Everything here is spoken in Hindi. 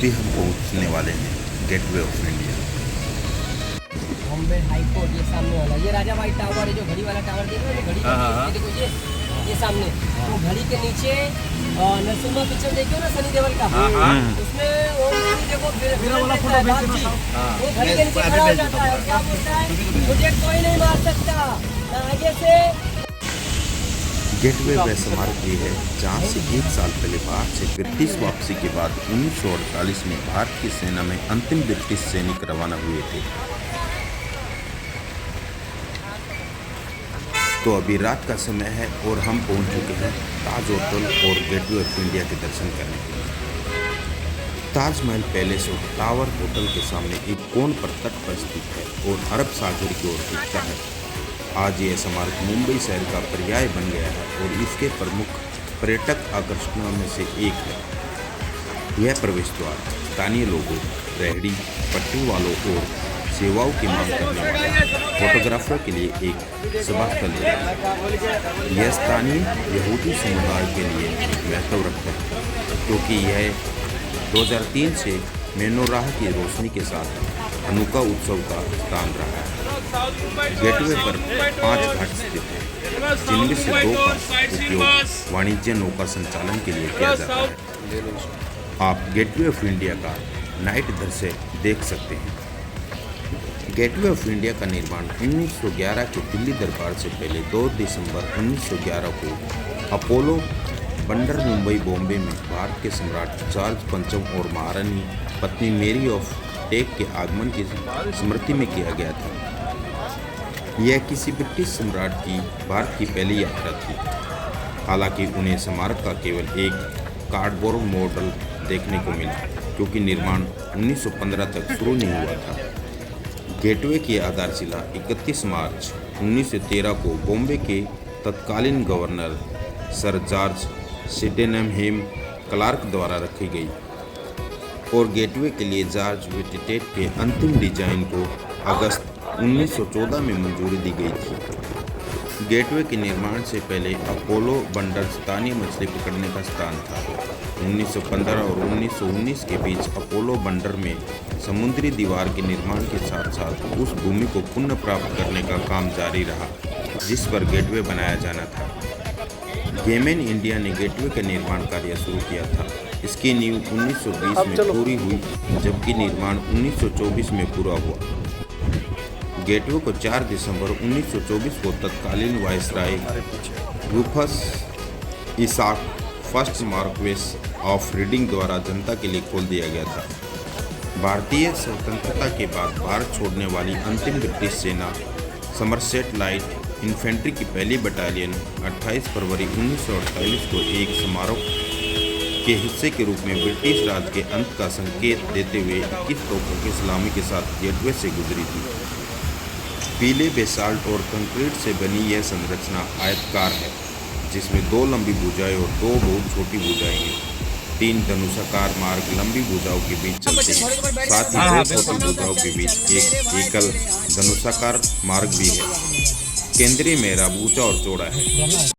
अभी हम पहुंचने वाले हैं gateway of India. Bombay high court ये सामने वाला, ये राजा भाई टावर है जो घड़ी वाला टावर देख रहे हो, घड़ी ये देखो ये सामने तो घड़ी के नीचे नरसिम्हा पिक्चर देखियो ना सनी देओल का, उसमें वो देखो वो घड़ी के नीचे खड़ा हो जाता है और क्या बोलता है, मुझे कोई नहीं मार सकता आगे से। गेटवे वह स्मारक भी है जहाँ से 1 साल पहले बाहर से ब्रिटिश वापसी के बाद 1948 में भारत की सेना में अंतिम ब्रिटिश सैनिक रवाना हुए थे। तो अभी रात का समय है और हम पहुंच चुके हैं ताज होटल और गेटवे ऑफ इंडिया के दर्शन करने के लिए। ताजमहल पैलेस और टावर होटल के सामने एक कोन पर तट पर स्थित है और अरब सागर की ओर दिखता है। आज यह स्मारक मुंबई शहर का पर्याय बन गया है और इसके प्रमुख पर्यटक आकर्षणों में से एक है। यह प्रवेश द्वार स्थानीय लोगों, रेहड़ी पट्टी वालों और सेवाओं की मांग करने वाले फोटोग्राफर के लिए एक सभा स्थल है। यह स्थानीय यहूदी समुदाय के लिए महत्व रखता है क्योंकि यह 2003 से मेनोराह की रोशनी के साथ हनुका उत्सव का स्थान रहा है। गेटवे पर 5 घाट स्थित हैं, जिनमें से 2 का उपयोग वाणिज्य नौका संचालन के लिए किया जाता है। आप गेटवे ऑफ इंडिया का नाइट दृश्य देख सकते हैं। गेटवे ऑफ इंडिया का निर्माण 1911 के दिल्ली दरबार से पहले 2 दिसंबर 1911 को अपोलो बंदर मुंबई बॉम्बे में भारत के सम्राट जॉर्ज पंचम और महारानी पत्नी मेरी ऑफ टेक के आगमन की स्मृति में किया गया था। यह किसी ब्रिटिश सम्राट की भारत की पहली यात्रा थी। हालांकि उन्हें स्मारक का केवल एक कार्डबोर्ड मॉडल देखने को मिला क्योंकि निर्माण 1915 तक शुरू नहीं हुआ था। गेटवे की आधारशिला 31 मार्च 1913 को बॉम्बे के तत्कालीन governor Sir George Sydenham Clarke द्वारा रखी गई और गेटवे के लिए जॉर्ज व्हिटेट के अंतिम डिजाइन को अगस्त 1914 में मंजूरी दी गई थी। गेटवे के निर्माण से पहले अपोलो बंदर स्थानीय मछली पकड़ने का स्थान था। 1915 और 1919 के बीच अपोलो बंदर में समुद्री दीवार के निर्माण के साथ साथ उस भूमि को पुनः प्राप्त करने का काम जारी रहा जिस पर गेटवे बनाया जाना था। गेमेन इंडिया ने गेटवे का निर्माण कार्य शुरू किया था। इसकी नींव 1920 में पूरी हुई जबकि निर्माण 1924 में पूरा हुआ। गेटवे को 4 दिसंबर 1924 को तत्कालीन viceroy Rufus Isaacs first Marquess of Reading द्वारा जनता के लिए खोल दिया गया था। भारतीय स्वतंत्रता के बाद भारत छोड़ने वाली अंतिम ब्रिटिश सेना समरसेट लाइट इन्फेंट्री की पहली बटालियन 28 फरवरी 1948 को एक समारोह के हिस्से के रूप में ब्रिटिश राज के अंत का संकेत देते हुए 21 तोपों की सलामी के साथ गेटवे से गुजरी थी। पीले बेसाल्ट और कंक्रीट से बनी यह संरचना आयताकार है जिसमें 2 लंबी भुजाएं और 2 बहुत छोटी भुजाएं हैं। 3 धनुषाकार मार्ग लंबी भुजाओं के बीच चलते हैं, साथ ही 2 छोटी भुजाओं के बीच एक एकल धनुषाकार मार्ग भी है। केंद्रीय मेहराब ऊंचा और चौड़ा है।